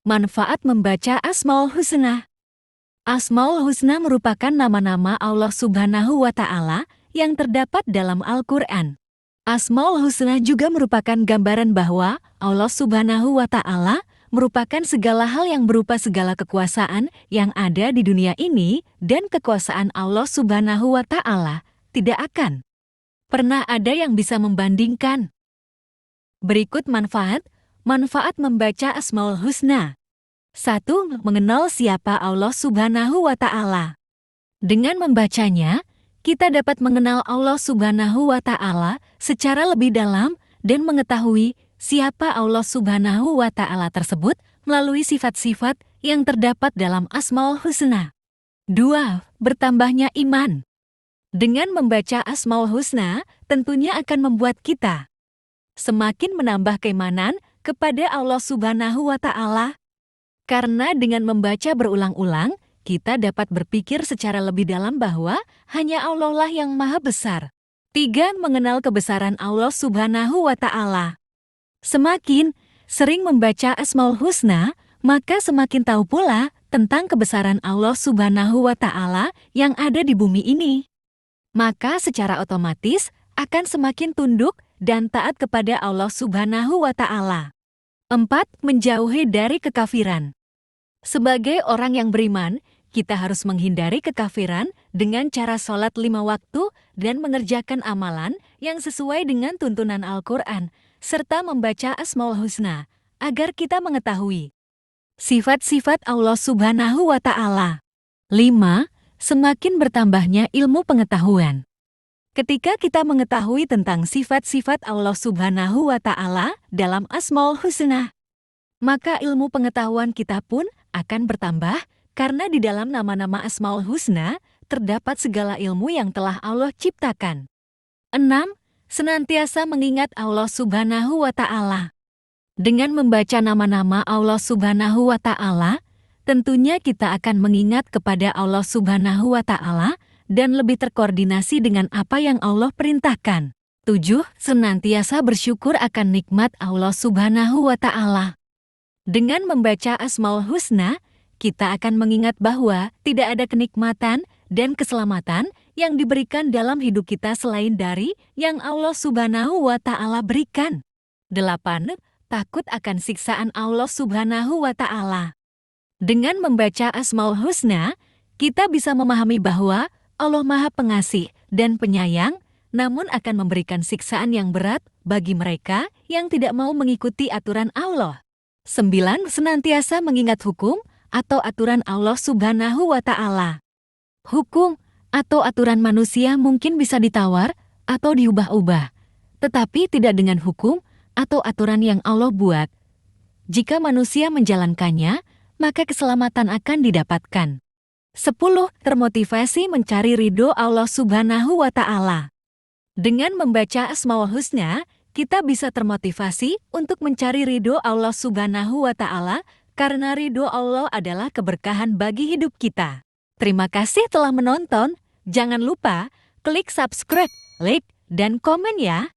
Manfaat membaca Asmaul Husna. Asmaul Husna merupakan nama-nama Allah Subhanahu wa Ta'ala yang terdapat dalam Al-Quran. Asmaul Husna juga merupakan gambaran bahwa Allah Subhanahu wa Ta'ala merupakan segala hal yang berupa segala kekuasaan yang ada di dunia ini, dan kekuasaan Allah Subhanahu wa Ta'ala tidak akan pernah ada yang bisa membandingkan. Berikut manfaat membaca Asmaul Husna. 1. Mengenal siapa Allah Subhanahu wa Ta'ala. Dengan membacanya, kita dapat mengenal Allah Subhanahu wa Ta'ala secara lebih dalam dan mengetahui siapa Allah Subhanahu wa Ta'ala tersebut melalui sifat-sifat yang terdapat dalam Asmaul Husna. 2. Bertambahnya iman. Dengan membaca Asmaul Husna, tentunya akan membuat kita semakin menambah keimanan kepada Allah Subhanahu wa Ta'ala. Karena dengan membaca berulang-ulang, kita dapat berpikir secara lebih dalam bahwa hanya Allah lah yang maha besar. 3. Mengenal kebesaran Allah Subhanahu wa Ta'ala. Semakin sering membaca Asmaul Husna, maka semakin tahu pula tentang kebesaran Allah Subhanahu wa Ta'ala yang ada di bumi ini. Maka secara otomatis akan semakin tunduk dan taat kepada Allah Subhanahu wa Ta'ala. 4. Menjauhi dari kekafiran. Sebagai orang yang beriman, kita harus menghindari kekafiran dengan cara sholat 5 waktu dan mengerjakan amalan yang sesuai dengan tuntunan Al-Quran, serta membaca Asmaul Husna, agar kita mengetahui sifat-sifat Allah Subhanahu wa Ta'ala. 5. Semakin bertambahnya ilmu pengetahuan. Ketika kita mengetahui tentang sifat-sifat Allah Subhanahu wa Ta'ala dalam Asmaul Husna, maka ilmu pengetahuan kita pun akan bertambah karena di dalam nama-nama Asmaul Husna terdapat segala ilmu yang telah Allah ciptakan. 6. Senantiasa mengingat Allah Subhanahu wa Ta'ala. Dengan membaca nama-nama Allah Subhanahu wa Ta'ala, tentunya kita akan mengingat kepada Allah Subhanahu wa Ta'ala dan lebih terkoordinasi dengan apa yang Allah perintahkan. 7. Senantiasa bersyukur akan nikmat Allah Subhanahu wa Ta'ala. Dengan membaca Asmaul Husna, kita akan mengingat bahwa tidak ada kenikmatan dan keselamatan yang diberikan dalam hidup kita selain dari yang Allah Subhanahu wa Ta'ala berikan. 8. Takut akan siksaan Allah Subhanahu wa Ta'ala. Dengan membaca Asmaul Husna, kita bisa memahami bahwa Allah Maha Pengasih dan Penyayang, namun akan memberikan siksaan yang berat bagi mereka yang tidak mau mengikuti aturan Allah. 9. Senantiasa mengingat hukum atau aturan Allah Subhanahu wa Ta'ala. Hukum atau aturan manusia mungkin bisa ditawar atau diubah-ubah, tetapi tidak dengan hukum atau aturan yang Allah buat. Jika manusia menjalankannya, maka keselamatan akan didapatkan. 10. Termotivasi mencari ridho Allah Subhanahu wa Ta'ala. Dengan membaca Asmaul Husna, kita bisa termotivasi untuk mencari ridho Allah Subhanahu wa Ta'ala karena ridho Allah adalah keberkahan bagi hidup kita. Terima kasih telah menonton. Jangan lupa klik subscribe, like, dan komen ya.